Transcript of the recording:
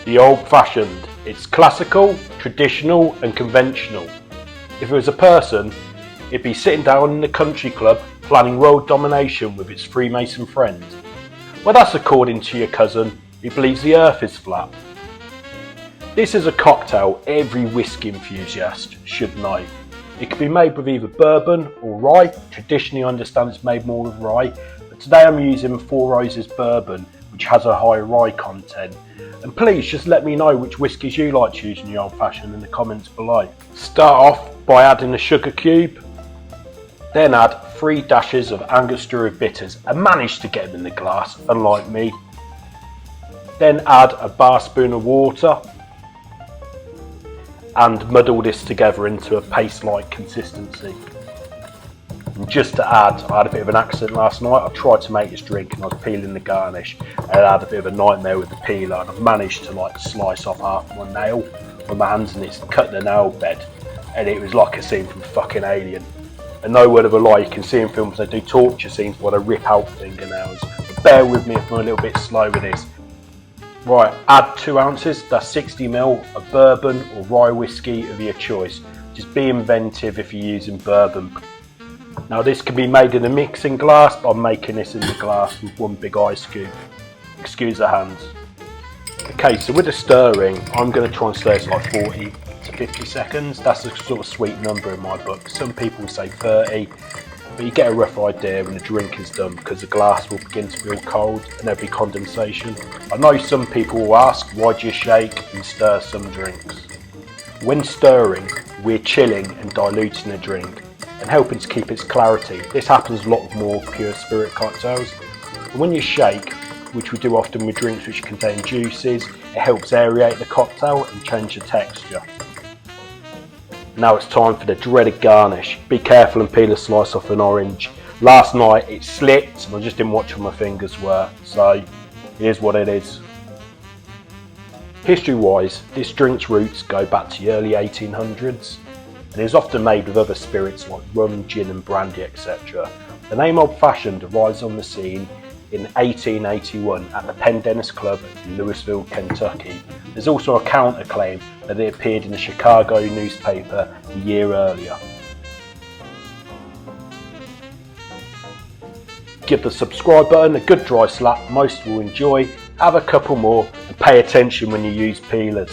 The old-fashioned. It's classical, traditional and conventional. If it was a person, it'd be sitting down in the country club planning world domination with its Freemason friends. Well, that's according to your cousin who believes the earth is flat. This is a cocktail every whiskey enthusiast should know. It can be made with either bourbon or rye. Traditionally I understand it's made more with rye, but today I'm using Four Roses Bourbon, which has a high rye content. And please just let me know which whiskies you like to use in the old fashioned in the comments below. Start off by adding a Sugarcube, then add 3 dashes of Angostura bitters and manage to get them in the glass, unlike me. Then add a Barspoon of Water and muddle this together into a paste-like consistency. And just to add, I had a bit of an accident last night. I tried to make this drink and I was peeling the garnish and I had a bit of a nightmare with the peeler, and I've managed to slice off half my nail with my hands and it's cut the nail bed, and it was like a scene from fucking Alien. And no word of a lie, you can see in films they do torture scenes where they rip out fingernails. But bear with me if I'm a little bit slow with this. Right, add 2 ounces, that's 60ml of bourbon or rye whiskey of your choice. Just be inventive if you're using bourbon. Now this can be made in a mixing glass, but I'm making this in the glass with 1 big ice cube. Excuse the hands. Okay, so with the stirring, I'm going to try and stir this like 40 to 50 seconds. That's a sort of sweet number in my book. Some people say 30, but you get a rough idea when the drink is done because the glass will begin to feel cold and there'll be condensation. I know some people will ask, why do you shake and stir some drinks? When stirring, we're chilling and diluting the drink and helping to keep its clarity. This happens a lot with more pure spirit cocktails. And when you shake, which we do often with drinks which contain juices, it helps aerate the cocktail and change the texture. Now it's time for the dreaded garnish. Be careful and peel a slice off an orange. Last night it slipped and I just didn't watch where my fingers were, so here's what it is. History wise, this drink's roots go back to the early 1800s. It is often made with other spirits like rum, gin and brandy, etc. The name Old Fashioned arrives on the scene in 1881 at the Pendennis Club in Louisville, Kentucky. There's also a counterclaim that it appeared in the Chicago newspaper a year earlier. Give the subscribe button a good dry slap, most will enjoy. Have a couple more and pay attention when you use peelers.